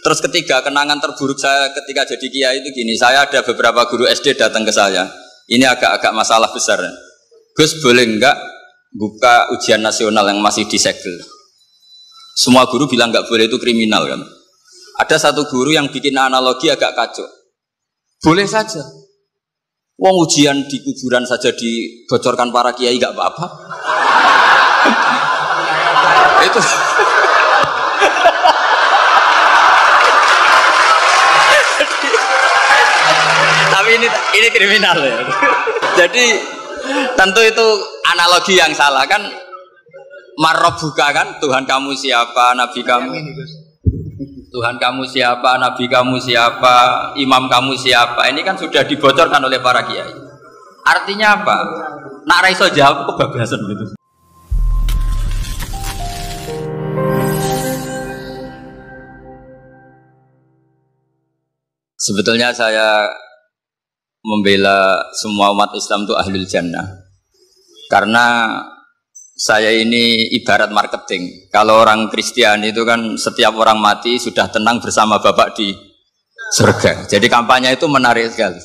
Terus ketiga, kenangan terburuk saya ketika jadi kiai itu gini, saya ada beberapa guru SD datang ke saya. Ini agak-agak masalah besar. Gus, boleh enggak buka ujian nasional yang masih disegel? Semua guru bilang enggak boleh, itu kriminal kan. Ada satu guru yang bikin analogi agak kacau. Boleh saja. Wong ujian di kuburan saja dibocorkan para kiai enggak apa-apa. Itu tapi ini kriminal ya. Jadi tentu itu analogi yang salah kan. Marrobuka kan, Tuhan kamu siapa, Nabi kamu. Tuhan kamu siapa, Nabi kamu siapa, imam kamu siapa. Ini kan sudah dibocorkan oleh para kiai. Artinya apa? Nak raiso jawab kebablasan gitu. Sebetulnya saya membela semua umat Islam itu ahlul jannah. Karena saya ini ibarat marketing. Kalau orang Kristen itu kan setiap orang mati sudah tenang bersama Bapak di surga. Jadi kampanye itu menarik sekali.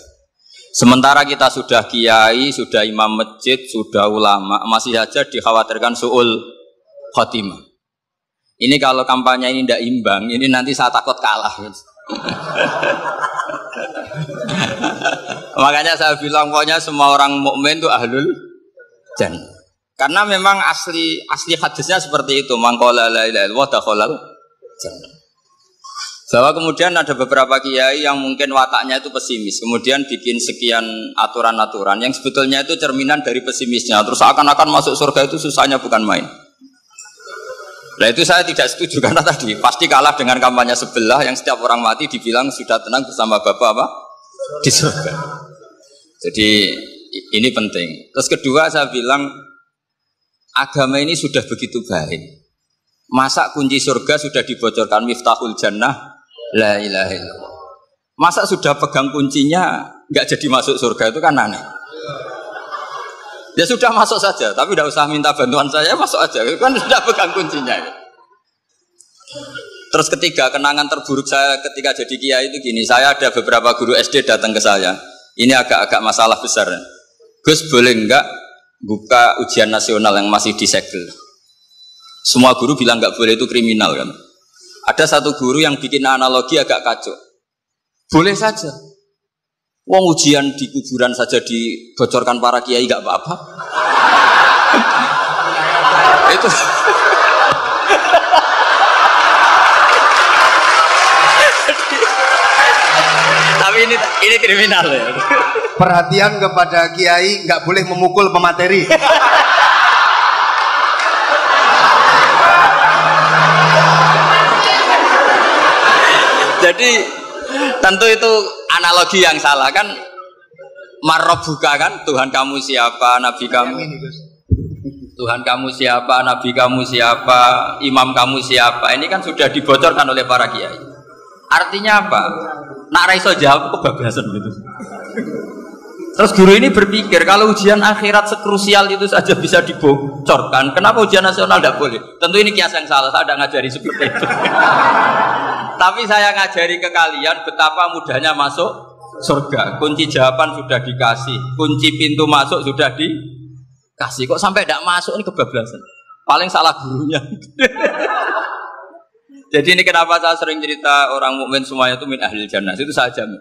Sementara kita sudah kiai, sudah imam masjid, sudah ulama, masih saja dikhawatirkan su'ul khotimah. Ini kalau kampanye ini tidak imbang, ini nanti saya takut kalah. Makanya saya bilang pokoknya semua orang mukmin itu ahlul jannah. Karena memang asli hadisnya seperti itu, mangqala la ilaha illallah dakhalal jannah. Bahwa kemudian ada beberapa kiai yang mungkin wataknya itu pesimis, kemudian bikin sekian aturan-aturan yang sebetulnya itu cerminan dari pesimisnya. Terus akan-akan masuk surga itu susahnya bukan main. Nah itu saya tidak setuju karena tadi pasti kalah dengan kampanye sebelah yang setiap orang mati dibilang sudah tenang bersama Bapak apa? Di surga. Jadi ini penting. Terus kedua saya bilang agama ini sudah begitu baik. Masa kunci surga sudah dibocorkan miftahul jannah la ilaha illallah. Masa sudah pegang kuncinya nggak jadi masuk surga, itu kan aneh. Ya sudah masuk saja, tapi tidak usah minta bantuan saya, masuk aja. Kan sudah pegang kuncinya. Terus ketiga, kenangan terburuk saya ketika jadi kiai itu gini, saya ada beberapa guru SD datang ke saya. Ini agak-agak masalah besar. Gus, boleh enggak buka ujian nasional yang masih disegel? Semua guru bilang enggak boleh, itu kriminal kan. Ada satu guru yang bikin analogi agak kacau. Boleh saja. Wong ujian di kuburan saja dibocorkan para kiai enggak apa-apa. Itu tapi ini kriminal ya. Perhatian kepada kiai, nggak boleh memukul pemateri. Jadi tentu itu analogi yang salah kan. Marrobuka kan, Tuhan kamu siapa, Nabi kamu. Tuhan kamu siapa, Nabi kamu siapa, imam kamu siapa. Ini kan sudah dibocorkan oleh para kiai. Artinya apa? Nak raiso jawab kebablasan gitu. Terus guru ini berpikir kalau ujian akhirat sekrusial itu saja bisa dibocorkan, kenapa ujian nasional tidak boleh? Tentu ini kias yang salah, saya tidak ngajari seperti itu. Tapi saya ngajari ke kalian betapa mudahnya masuk surga. Kunci jawaban sudah dikasih, kunci pintu masuk sudah dikasih. Kok sampai tidak masuk, ini kebablasan. Paling salah gurunya. Jadi ini kenapa saya sering cerita orang mukmin semuanya itu min ahlil jannah. Itu saya jamin.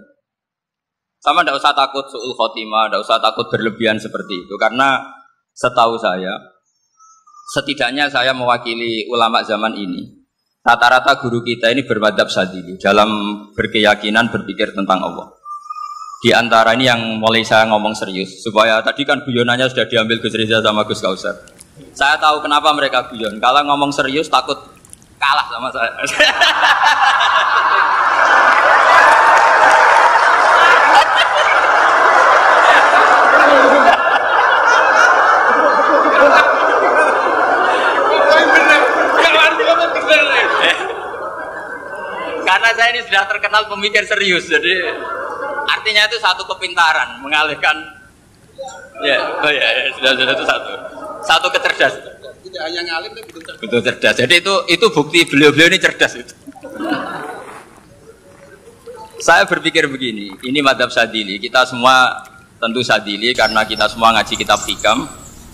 Sama tidak usah takut su'ul khotimah, tidak usah takut berlebihan seperti itu. Karena setahu saya, setidaknya saya mewakili ulama zaman ini. Rata-rata guru kita ini bermadhab syadzili dalam berkeyakinan berpikir tentang Allah. Di antara ini yang mulai saya ngomong serius, supaya tadi kan guyonannya sudah diambil Gus Riza sama Gus Kausar. Saya tahu kenapa mereka guyon. Kalau ngomong serius takut kalah sama saya. Karena saya ini sudah terkenal pemikir serius, jadi artinya itu satu kepintaran mengalihkan. Ya, oh ya, sudah itu satu kecerdasan. Tidak hanya ngalim tapi betul cerdas. Jadi itu bukti beliau-beliau ini cerdas itu. Saya berpikir begini, ini madhab Sadili. Kita semua tentu Sadili karena kita semua ngaji kitab Hikam.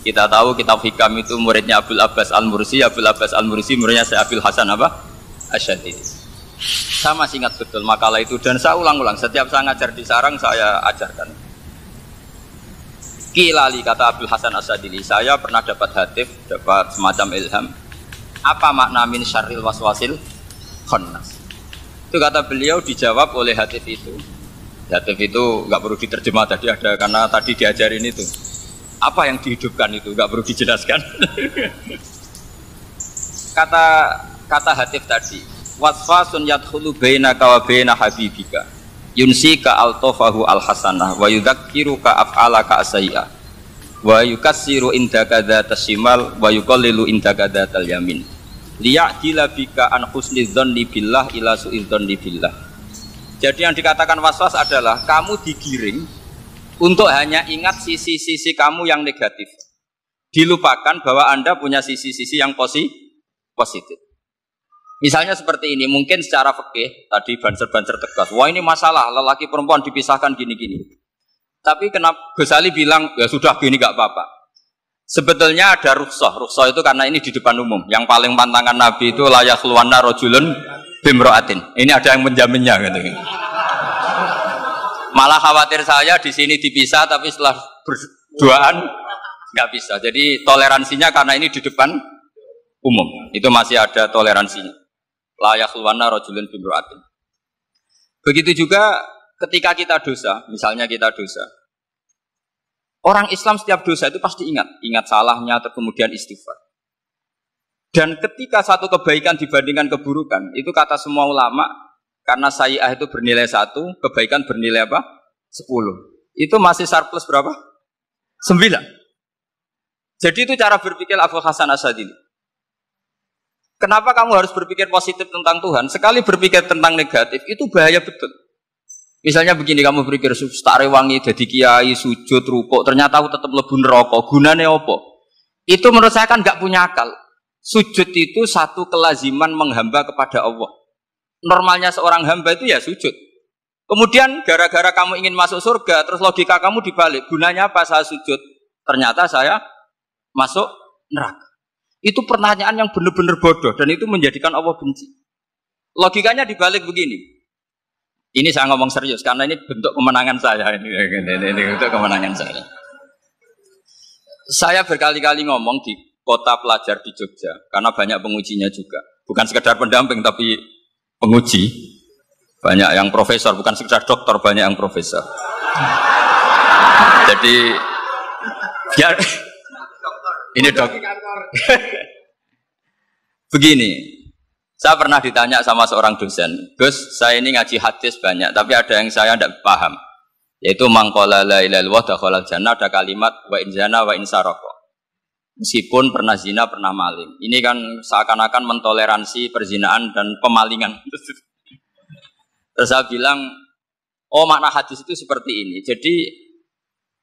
Kita tahu kitab Hikam itu muridnya Abdul Abbas Al-Mursi. Abdul Abbas Al-Mursi muridnya Syekh Abil Hasan apa? Asyadili. Saya masih ingat betul makalah itu dan saya ulang-ulang. Setiap saya ngajar di sarang saya ajarkan. Kilali kata Abdul Hasan Asyadili. Saya pernah dapat hatif, dapat semacam ilham. Apa makna min syarril waswasil khannas? Itu kata beliau dijawab oleh hatif itu. Hatif itu nggak perlu diterjemah tadi ada karena tadi diajarin itu. Apa yang dihidupkan itu nggak perlu dijelaskan. kata hatif tadi. Wasfasun yadkhulu bainaka wa baina habibika. Yunsika altofahu alhasanah wa yudzakiruka af'alaka asayya. Wa yukassiru indaka dzatas shimal wa yuqallilu indaka dzatal yamin. Liya'dila bika an husnidzanni billah ila su'idzanni billah. Jadi yang dikatakan waswas adalah kamu digiring untuk hanya ingat sisi-sisi kamu yang negatif. Dilupakan bahwa Anda punya sisi-sisi yang positif. Misalnya seperti ini, mungkin secara fikih tadi banser-banser tegas. Wah ini masalah, lelaki perempuan dipisahkan gini-gini. Tapi kenapa Ghazali bilang ya sudah gini gak apa-apa. Sebetulnya ada rukhsah. Rukhsah itu karena ini di depan umum. Yang paling pantangan Nabi itu layak luwana rojulun bimroatin. Ini ada yang menjaminnya gitu. Malah khawatir saya di sini dipisah tapi setelah berduaan nggak bisa. Jadi toleransinya karena ini di depan umum. Itu masih ada toleransinya. Layak luwana rojulun bimroatin. Begitu juga ketika kita dosa, misalnya kita dosa. Orang Islam setiap dosa itu pasti ingat salahnya, atau kemudian istighfar. Dan ketika satu kebaikan dibandingkan keburukan, itu kata semua ulama, karena sayi'ah itu bernilai 1, kebaikan bernilai apa? 10. Itu masih surplus berapa? 9. Jadi itu cara berpikir Abu Hasan Asyadili. Kenapa kamu harus berpikir positif tentang Tuhan? Sekali berpikir tentang negatif, itu bahaya betul. Misalnya begini, kamu berpikir tak rewangi jadi kiai, sujud, rukuk, ternyata aku tetap lebu neraka, gunanya apa? Itu menurut saya kan nggak punya akal. Sujud itu satu kelaziman menghamba kepada Allah. Normalnya seorang hamba itu ya sujud. Kemudian gara-gara kamu ingin masuk surga, terus logika kamu dibalik. Gunanya apa saya sujud? Ternyata saya masuk neraka. Itu pertanyaan yang benar-benar bodoh dan itu menjadikan Allah benci. Logikanya dibalik begini. Ini saya ngomong serius karena ini bentuk kemenangan saya. Ini bentuk kemenangan saya. Saya berkali-kali ngomong di kota pelajar di Jogja karena banyak pengujinya juga. Bukan sekedar pendamping tapi penguji. Banyak yang profesor, bukan sekedar dokter, banyak yang profesor. Jadi biar ini dok. Begini. Saya pernah ditanya sama seorang dosen, Gus, saya ini ngaji hadis banyak, tapi ada yang saya tidak paham, yaitu mangqala la ilaha illallah dakhalal jannah, ada kalimat wa in zana wa in saraka. Meskipun pernah zina, pernah maling. Ini kan seakan-akan mentoleransi perzinaan dan pemalingan. Terus saya bilang, oh makna hadis itu seperti ini. Jadi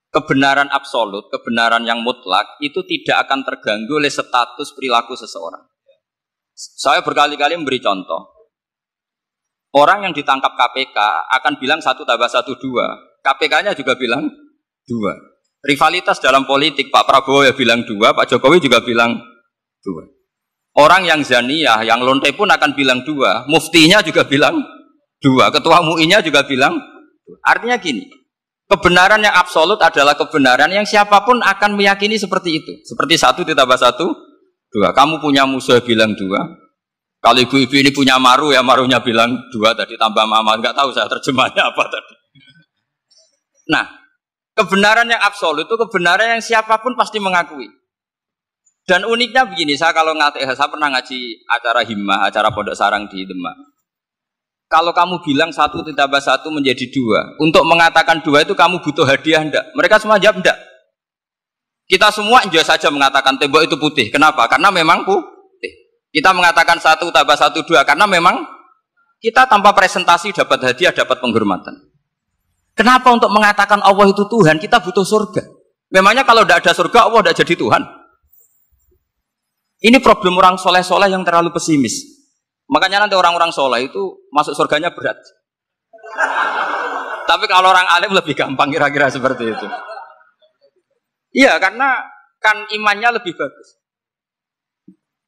kebenaran absolut, kebenaran yang mutlak itu tidak akan terganggu oleh status perilaku seseorang. Saya berkali-kali memberi contoh. Orang yang ditangkap KPK akan bilang 1 tambah 1 2. KPK-nya juga bilang 2. Rivalitas dalam politik, Pak Prabowo ya bilang 2, Pak Jokowi juga bilang 2. Orang yang zaniyah, yang lonte pun akan bilang 2. Muftinya juga bilang 2. Ketua MUI-nya juga bilang 2. Artinya gini, kebenaran yang absolut adalah kebenaran yang siapapun akan meyakini seperti itu. Seperti 1 ditambah 1 2. Kamu punya musuh bilang 2. Kalau ibu-ibu ini punya maru ya marunya bilang 2 tadi tambah mama. Enggak tahu saya terjemahnya apa tadi. Nah, kebenaran yang absolut itu kebenaran yang siapapun pasti mengakui. Dan uniknya begini, saya pernah ngaji acara himmah, acara pondok sarang di Demak. Kalau kamu bilang 1 ditambah 1 menjadi 2, untuk mengatakan 2 itu kamu butuh hadiah enggak? Mereka semua jawab enggak. Kita semua enjoy saja mengatakan tembok itu putih. Kenapa? Karena memang putih. Kita mengatakan 1 tambah 1 2 karena memang kita tanpa presentasi dapat hadiah, dapat penghormatan. Kenapa untuk mengatakan Allah itu Tuhan kita butuh surga? Memangnya kalau tidak ada surga Allah tidak jadi Tuhan? Ini problem orang soleh-soleh yang terlalu pesimis. Makanya nanti orang-orang soleh itu masuk surganya berat. Tapi kalau orang alim lebih gampang kira-kira seperti itu. Iya, karena kan imannya lebih bagus.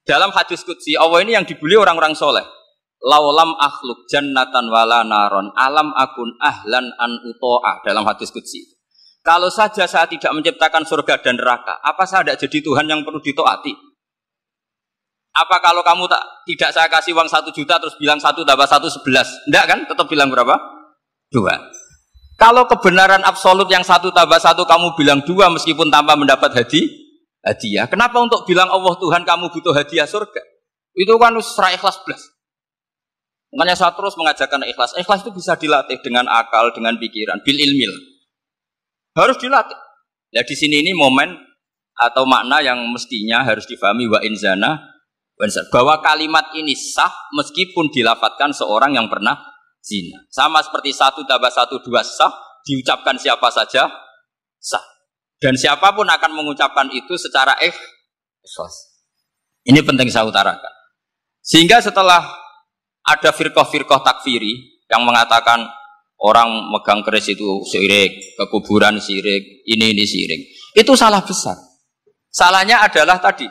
Dalam hadis qudsi, Allah ini yang dibuli orang-orang soleh. Laulam akhluk jannatan wala naron alam akun ahlan an uto'a. Dalam hadis qudsi. Kalau saja saya tidak menciptakan surga dan neraka, apa saya tidak jadi Tuhan yang perlu ditaati? Apa kalau kamu tidak saya kasih uang 1 juta terus bilang 1 tambah 1 11? Enggak kan? Tetap bilang berapa? 2. Kalau kebenaran absolut yang 1 tambah 1 kamu bilang 2 meskipun tanpa mendapat hadiah. Kenapa untuk bilang Allah Tuhan kamu butuh hadiah surga? Itu kan secara ikhlas belas. Makanya saya terus mengajarkan ikhlas. Ikhlas itu bisa dilatih dengan akal, dengan pikiran, bil ilmil. Harus dilatih. Ya di sini ini momen atau makna yang mestinya harus difahami wa inzana bahwa kalimat ini sah meskipun dilafadzkan seorang yang pernah zina. Sama seperti 1 tambah 1 2 sah diucapkan siapa saja sah. Dan siapapun akan mengucapkan itu secara ikhlas. Ini penting saya utarakan. Sehingga setelah ada firqah-firqah takfiri yang mengatakan orang megang keris itu syirik, ke kuburan syirik, ini syirik. Itu salah besar. Salahnya adalah tadi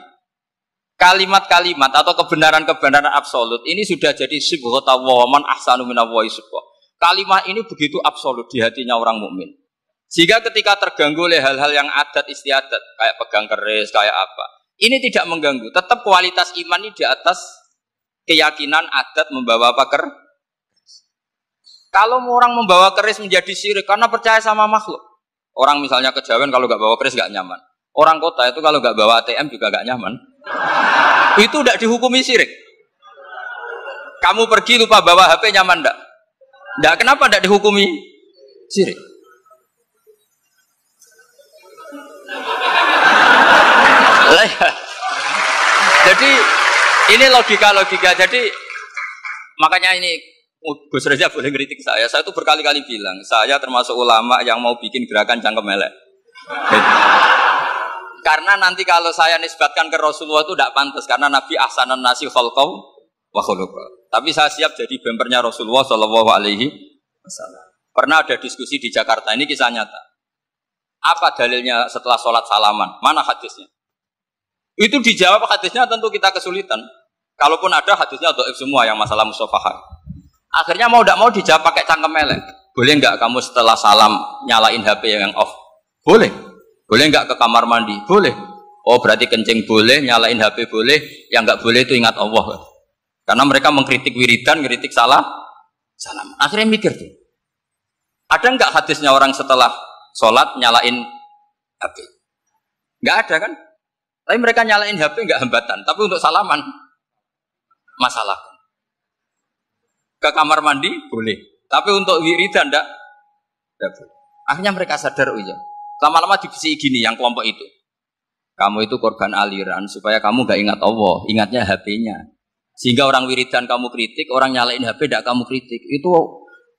kalimat-kalimat atau kebenaran-kebenaran absolut ini sudah jadi sibghatullah man ahsanu minallahi sibghah. Kalimat ini begitu absolut di hatinya orang mukmin. Sehingga ketika terganggu oleh hal-hal yang adat istiadat kayak pegang keris, kayak apa, ini tidak mengganggu. Tetap kualitas iman ini di atas keyakinan adat membawa apa Kalau orang membawa keris menjadi syirik karena percaya sama makhluk. Orang misalnya kejawen kalau nggak bawa keris nggak nyaman. Orang kota itu kalau nggak bawa ATM juga nggak nyaman. Itu tidak dihukumi syirik. Kamu pergi lupa bawa HP nyaman enggak? Enggak, kenapa tidak dihukumi syirik? Jadi ini logika-logika. Jadi makanya ini Gus Reza boleh ngeritik saya. Saya itu berkali-kali bilang, saya termasuk ulama yang mau bikin gerakan cangkem elek. Karena nanti kalau saya nisbatkan ke Rasulullah itu tidak pantas. Karena Nabi ahsanan nasi khalqaw wa khuluqa. Tapi saya siap jadi bempernya Rasulullah Shallallahu Alaihi Wasallam. Pernah ada diskusi di Jakarta, ini kisah nyata. Apa dalilnya setelah sholat salaman? Mana hadisnya? Itu dijawab hadisnya tentu kita kesulitan. Kalaupun ada hadisnya dhaif semua yang masalah musafahah. Akhirnya mau tidak mau dijawab pakai cangkem elek. Boleh enggak kamu setelah salam nyalain HP yang off? Boleh. Boleh enggak ke kamar mandi? Boleh. Oh berarti kencing boleh, nyalain HP boleh. Yang enggak boleh itu ingat Allah. Karena mereka mengkritik wiridan, mengkritik salam. Akhirnya mikir tuh. Ada enggak hadisnya orang setelah sholat nyalain HP? Enggak ada kan? Tapi mereka nyalain HP enggak hambatan. Tapi untuk salaman masalah. Ke kamar mandi boleh. Tapi untuk wiridan enggak boleh. Akhirnya mereka sadar, oh iya. Lama-lama dibisi gini yang kelompok itu. Kamu itu korban aliran supaya kamu enggak ingat Allah, ingatnya HP-nya. Sehingga orang wiridan kamu kritik, orang nyalain HP enggak kamu kritik. Itu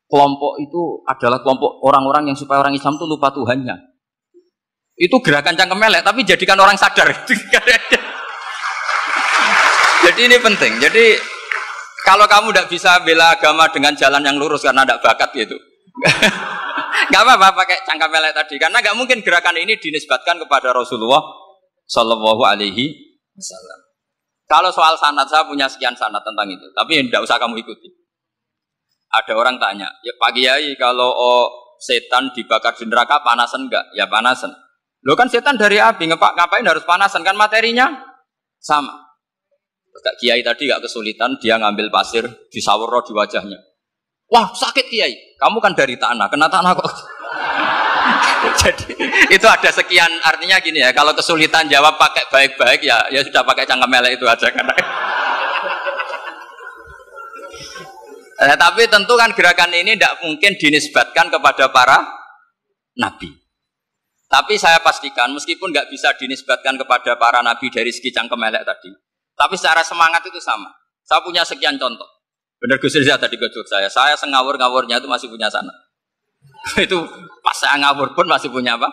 kelompok itu adalah kelompok orang-orang yang supaya orang Islam itu lupa Tuhannya. Itu gerakan cangkem elek, tapi jadikan orang sadar. Jadi ini penting. Jadi kalau kamu tidak bisa bela agama dengan jalan yang lurus karena tidak bakat gitu, nggak apa-apa pakai cangkem elek tadi. Karena nggak mungkin gerakan ini dinisbatkan kepada Rasulullah Shallallahu Alaihi Wasallam. Kalau soal sanad, saya punya sekian sanad tentang itu, tapi tidak usah kamu ikuti. Ada orang tanya, ya Pak Kiai kalau setan dibakar di neraka panasan enggak? Ya panasan. Lo kan setan dari api, ngapain harus panasan? Kan materinya sama. Kak Kiai tadi gak kesulitan, dia ngambil pasir, disawur di wajahnya. Wah sakit Kiai, kamu kan dari tanah, kena tanah kok. Jadi itu ada sekian, artinya gini ya, kalau kesulitan jawab pakai baik-baik ya sudah pakai cangkem elek itu aja kan. Tapi tentu kan gerakan ini tidak mungkin dinisbatkan kepada para nabi. Tapi saya pastikan meskipun nggak bisa dinisbatkan kepada para nabi dari segi cangkem elek tadi, tapi secara semangat itu sama. Saya punya sekian contoh. Benar Gus Riza tadi gojok saya sengawur-ngawurnya itu masih punya sana. Itu pas saya ngawur pun masih punya apa?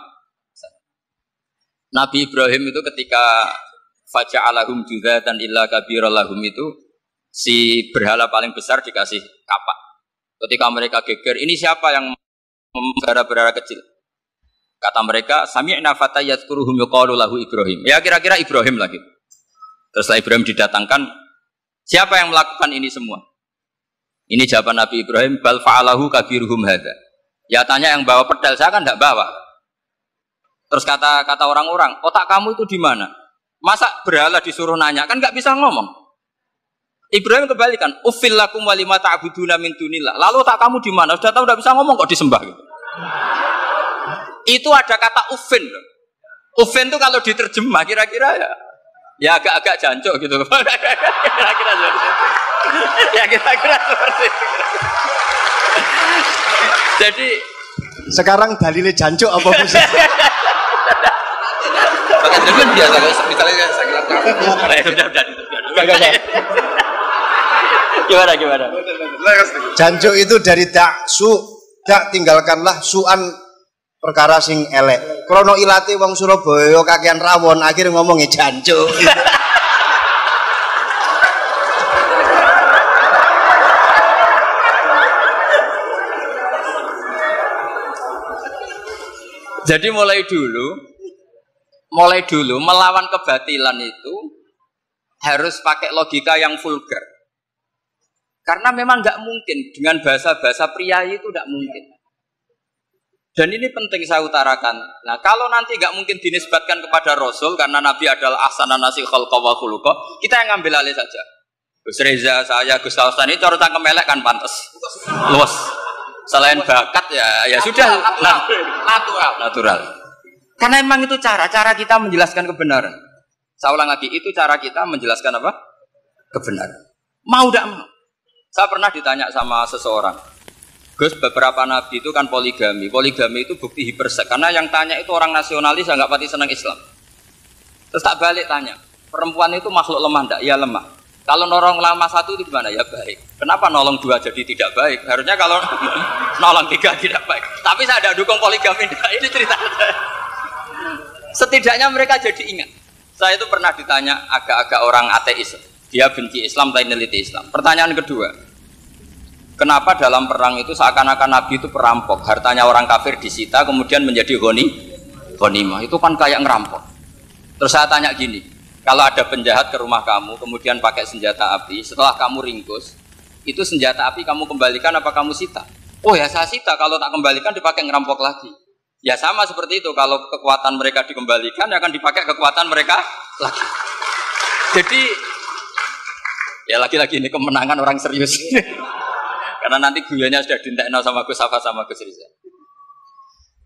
Nabi Ibrahim itu ketika faja'alahum judatan illa kabiralahum itu si berhala paling besar dikasih kapak. Ketika mereka geger, ini siapa yang berara kecil. Kata mereka, sami'na fata yadhkuruhum yuqalu lahu Ibrahim. Ya kira-kira Ibrahim lagi. Terus setelah Ibrahim didatangkan, siapa yang melakukan ini semua? Ini jawaban Nabi Ibrahim, bal fa'alahu kabiruhum hadza. Ya tanya yang bawa pedal, saya kan tidak bawa. Terus kata orang-orang, otak kamu itu di mana? Masa berhala disuruh nanya, kan nggak bisa ngomong. Ibrahim kebalikan, ufil lakum walima ta'buduna min dunillah. Lalu otak kamu di mana? Sudah tahu nggak bisa ngomong kok disembah gitu. Itu ada kata ufin. Ufin itu kalau diterjemah kira-kira ya agak-agak jancuk gitu. Kira-kira seperti itu. Ya kira-kira seperti itu. Jadi sekarang dalilnya jancuk apa bisa? Pakai jancuk biasa misalnya sakit. Gimana? Jancuk itu dari dak tinggalkanlah suan perkara sing elek. Krono ilate wong Surabaya kakean rawon akhirnya ngomongnya jancuk. Jadi mulai dulu melawan kebatilan itu harus pakai logika yang vulgar. Karena memang nggak mungkin dengan bahasa-bahasa priayi itu nggak mungkin. Dan ini penting saya utarakan. Nah, kalau nanti nggak mungkin dinisbatkan kepada Rasul karena Nabi adalah ahsanan nasi khalqa wa khuluqa, kita yang ngambil alih saja. Gus Reza, saya, Gus Kaustan ini cara cangkem elek kan pantas. Luas. Selain bakat ya sudah natural. Karena memang itu cara kita menjelaskan kebenaran. Saya ulang lagi, itu cara kita menjelaskan apa? Kebenaran. Mau tidak mau. Saya pernah ditanya sama seseorang, Gus, beberapa nabi itu kan poligami. Poligami itu bukti hiperseks. Karena yang tanya itu orang nasionalis yang nggak pati senang Islam. Terus tak balik tanya, perempuan itu makhluk lemah enggak? Ya lemah. Kalau nolong lama satu itu gimana? Ya baik. Kenapa nolong dua jadi tidak baik? Harusnya kalau nolong tiga tidak baik. Tapi saya tidak dukung poligami. Ini cerita. Setidaknya mereka jadi ingat. Saya itu pernah ditanya agak-agak orang ateis. Dia benci Islam tapi neliti Islam. Pertanyaan kedua, kenapa dalam perang itu seakan-akan Nabi itu perampok, hartanya orang kafir disita kemudian menjadi ghanimah, itu kan kayak ngerampok. Terus saya tanya gini, kalau ada penjahat ke rumah kamu kemudian pakai senjata api, setelah kamu ringkus, itu senjata api kamu kembalikan apa kamu sita? Oh ya saya sita, kalau tak kembalikan dipakai ngerampok lagi. Ya sama seperti itu, kalau kekuatan mereka dikembalikan ya akan dipakai kekuatan mereka lagi. Jadi ya lagi-lagi ini kemenangan orang serius. Karena nanti guyanya sudah dintekno sama Gus Safa sama Gus Riza.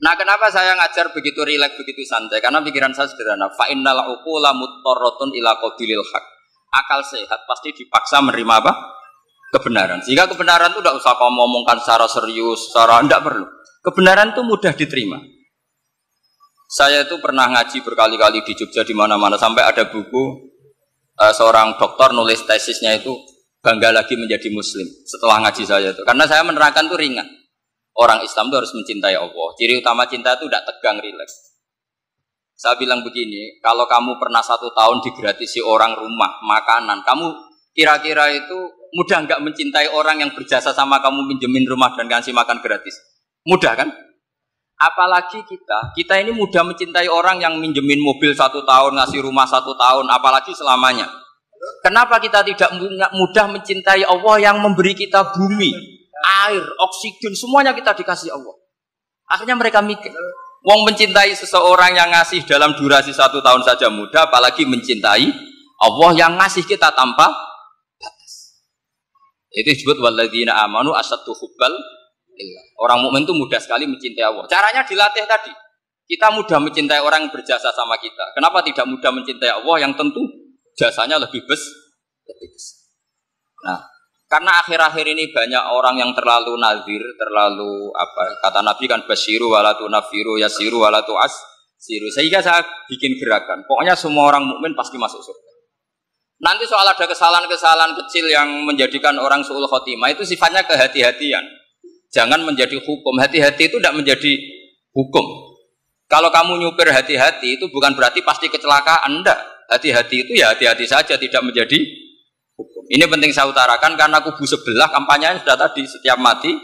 Nah, kenapa saya ngajar begitu rileks, begitu santai? Karena pikiran saya sederhana. Fa innal uqula muttarratun ila qabilil haq. Akal sehat pasti dipaksa menerima apa? Kebenaran. Sehingga kebenaran itu tidak usah kamu ngomongkan secara serius, secara tidak perlu. Kebenaran itu mudah diterima. Saya itu pernah ngaji berkali-kali di Jogja di mana-mana sampai ada buku seorang dokter nulis tesisnya itu bangga lagi menjadi muslim setelah ngaji saya itu. Karena saya menerangkan itu ringan. Orang Islam itu harus mencintai Allah. Ciri utama cinta itu tidak tegang, rileks. Saya bilang begini, kalau kamu pernah 1 tahun digratisi orang rumah, makanan, kamu kira-kira itu mudah nggak mencintai orang yang berjasa sama kamu minjemin rumah dan kasih makan gratis? Mudah kan? Apalagi kita ini mudah mencintai orang yang minjemin mobil 1 tahun, ngasih rumah 1 tahun, apalagi selamanya. Kenapa kita tidak mudah mencintai Allah yang memberi kita bumi, air, oksigen, semuanya kita dikasih Allah. Akhirnya mereka mikir, wong mencintai seseorang yang ngasih dalam durasi 1 tahun saja mudah, apalagi mencintai Allah yang ngasih kita tanpa batas. Itu disebut walladzina amanu asyaddu hubbal. Orang mukmin itu mudah sekali mencintai Allah. Caranya dilatih tadi. Kita mudah mencintai orang yang berjasa sama kita. Kenapa tidak mudah mencintai Allah yang tentu jasanya lebih besar? Nah, karena akhir-akhir ini banyak orang yang terlalu nazir, terlalu apa? Kata Nabi kan basyiru walatu nafiru yasiru walatu asiru. Sehingga saya bikin gerakan. Pokoknya semua orang mukmin pasti masuk surga. Nanti soal ada kesalahan-kesalahan kecil yang menjadikan orang su'ul khotimah itu sifatnya kehati-hatian. Jangan menjadi hukum. Hati-hati itu tidak menjadi hukum. Kalau kamu nyupir hati-hati itu bukan berarti pasti kecelakaan. Enggak. Hati-hati itu ya hati-hati saja, tidak menjadi hukum. Ini penting saya utarakan karena kubu sebelah kampanyenya sudah tadi, setiap mati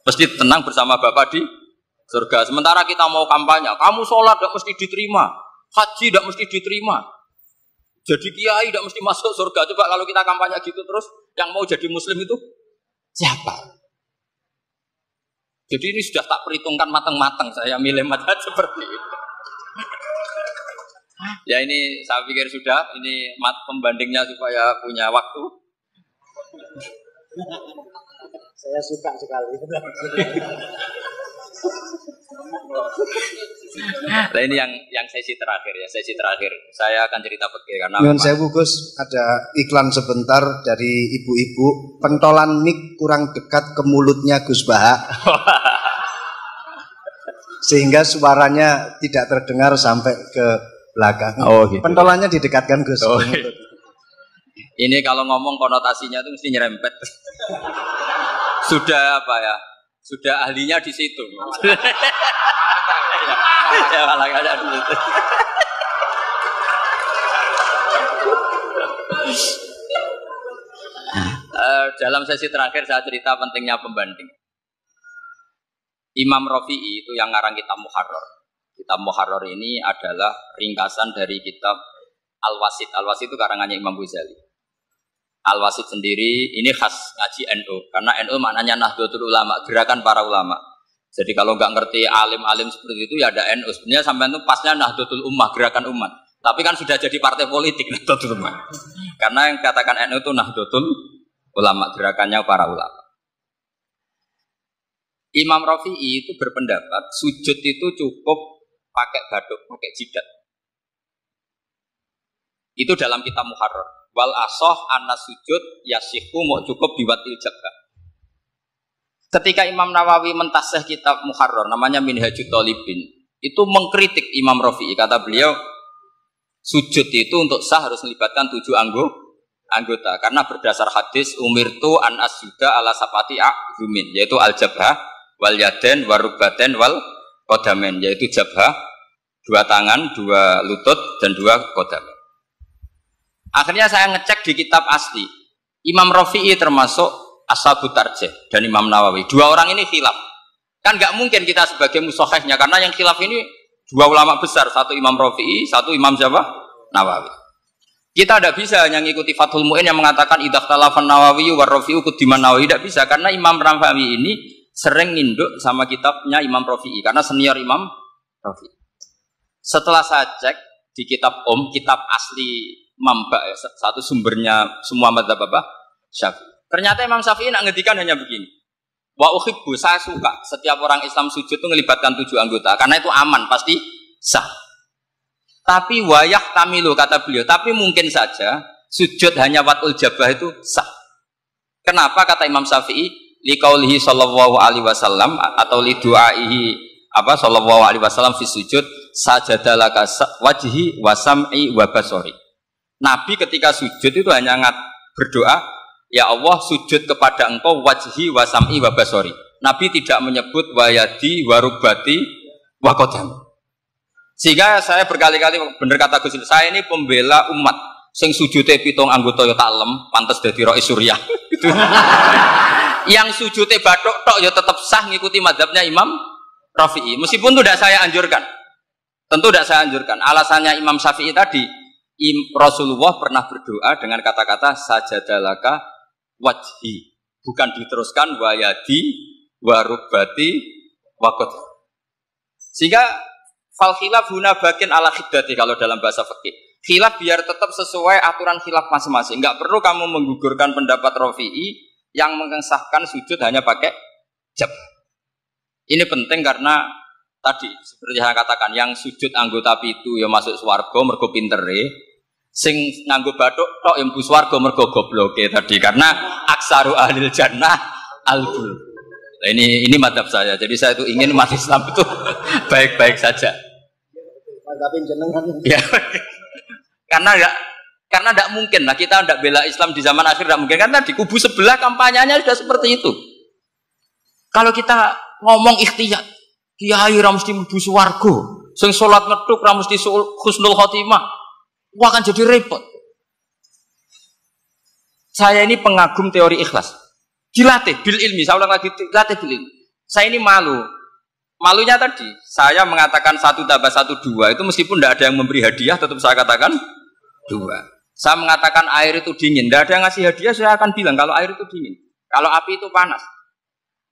Mesti tenang bersama Bapak di surga. Sementara kita mau kampanye, kamu sholat tidak mesti diterima, haji tidak mesti diterima, jadi kiai tidak mesti masuk surga. Coba kalau kita kampanye gitu terus, yang mau jadi muslim itu siapa? Jadi ini sudah tak perhitungkan matang-matang, saya milih mata seperti itu. Ya ini saya pikir sudah, ini pembandingnya supaya punya waktu. Saya suka sekali. Nah ini yang sesi terakhir ya, sesi terakhir. Saya akan cerita fikih karena Nyuwun sewu Gus, ada iklan sebentar dari ibu-ibu, pentolan mik kurang dekat ke mulutnya Gus Baha. Sehingga suaranya tidak terdengar sampai ke belakang. Oh, gitu. Pentolannya didekatkan Gus. Oh, gitu. Ini kalau ngomong konotasinya itu mesti nyerempet. Sudah apa ya? Sudah ahlinya di situ. Ya malah ada di situ. Dalam sesi terakhir saya cerita pentingnya pembanding. Imam Rafi'i itu yang ngarang kitab Muharrar. Kitab Muharrar ini adalah ringkasan dari kitab Al-Wasit. Al-Wasit itu karangannya Imam Ghazali. Al-Wasit sendiri ini khas ngaji NU, karena NU maknanya Nahdlatul Ulama, gerakan para ulama. Jadi kalau nggak ngerti alim-alim seperti itu ya ada NU. Sebenarnya sampai itu pasnya Nahdlatul Ummah, gerakan umat. Tapi kan sudah jadi partai politik Nahdlatul Ummah. Karena yang katakan NU itu Nahdlatul Ulama, gerakannya para ulama. Imam Rafi'i itu berpendapat sujud itu cukup pakai baduk, pakai jidat. Itu dalam kitab Muharrar. Wal asoh anna sujud yasihu mau cukup biwatil jabah. Ketika Imam Nawawi mentasih kitab Muharrar namanya Minhajut Thalibin, itu mengkritik Imam Rafi'i. Kata beliau, sujud itu untuk sah harus melibatkan 7 anggota. Karena berdasar hadis umirtu an asjuda ala sapati a'zumin, yaitu al-jabhah, wal yaden, warubaten, wal kodamen, yaitu jabhah, 2 tangan, 2 lutut, dan 2 kodamen. Akhirnya saya ngecek di kitab asli. Imam Rafi'i termasuk Ashabut Tarjih dan Imam Nawawi. 2 orang ini khilaf. Kan nggak mungkin kita sebagai mushahihnya, karena yang khilaf ini 2 ulama besar. Satu Imam Rafi'i, satu Imam siapa? Nawawi. Kita tidak bisa hanya ngikuti Fathul Mu'in yang mengatakan idza khalafan Nawawi wa Rafi'u quddiman Nawawi. Tidak bisa, karena Imam Nawawi ini sering nginduk sama kitabnya Imam Rafi'i karena senior Imam Rafi'i. Setelah saya cek di kitab kitab asli Mamba ya, satu sumbernya semua madzhab apa? Syafi'i. Ternyata Imam Syafi'i nak ngedikan hanya begini. Wa uhibbu, saya suka setiap orang Islam sujud itu melibatkan 7 anggota karena itu aman, pasti sah. Tapi wayah tamilu kata beliau, tapi mungkin saja sujud hanya watul jabah itu sah. Kenapa kata Imam Syafi'i? Liqaulihi sallallahu alaihi wasallam atau li du'aihi apa sallallahu alaihi wasallam fi sujud sajadalaka wajhi wa sam'i wa basari. Nabi ketika sujud itu hanya berdoa, ya Allah sujud kepada engkau wajhi wa sam'i wa basari. Nabi tidak menyebut wayadi wa rubati wa qadam. Sehingga saya berkali-kali benar kata Gus, saya ini pembela umat sing sujudnya 7 anggota ya tak lem, pantes dadi Rais Suriah. Gitu. Yang sujudnya bathuk tok ya tetap sah ngikuti mazhabnya Imam Rafi'i. Meskipun itu tidak saya anjurkan. Tentu tidak saya anjurkan. Alasannya Imam Syafi'i tadi, Rasulullah pernah berdoa dengan kata-kata sajadalaka wajhi, bukan diteruskan wayadi warubati wakot. Sehingga fal khilaf huna bakin ala khiddati kalau dalam bahasa fikih. Khilaf biar tetap sesuai aturan khilaf masing-masing. Enggak perlu kamu menggugurkan pendapat Rafi'i yang mengesahkan sujud hanya pakai jab. Ini penting karena tadi seperti saya katakan, yang sujud anggota pitu ya masuk swarga mergo pintere. Sing nganggo bathuk tok yang mlebu swarga mergo gobloke tadi, karena aksaru ahlil jannah albul. Nah, ini madzhab saya. Jadi saya itu ingin umat Islam itu baik-baik saja. Tapi jenengan. Ya. Karena tidak mungkin lah kita tidak bela Islam di zaman akhir, tidak mungkin, karena di kubu sebelah kampanyenya sudah seperti itu. Kalau kita ngomong ikhtiyat, kiai ra mesti mlebu swarga, sing salat ngethuk ra mesti husnul khotimah. Wah, akan jadi repot. Saya ini pengagum teori ikhlas. Dilatih bil ilmi, saya ulang lagi, dilatih bil ilmi. Saya ini malu. Malunya tadi, saya mengatakan 1 tambah 1 2 itu meskipun tidak ada yang memberi hadiah, tetap saya katakan 2. Saya mengatakan air itu dingin, tidak ada yang ngasih hadiah, saya akan bilang kalau air itu dingin, kalau api itu panas.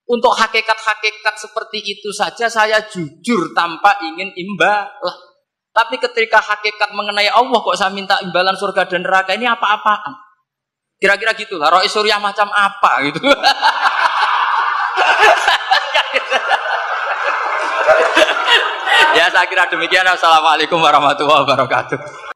Untuk hakikat-hakikat seperti itu saja saya jujur tanpa ingin imbalan. Tapi ketika hakikat mengenai Allah kok saya minta imbalan surga dan neraka, ini apa-apaan? Kira-kira gitu lah, roh surya macam apa gitu. Ya saya kira demikian. Assalamualaikum warahmatullahi wabarakatuh.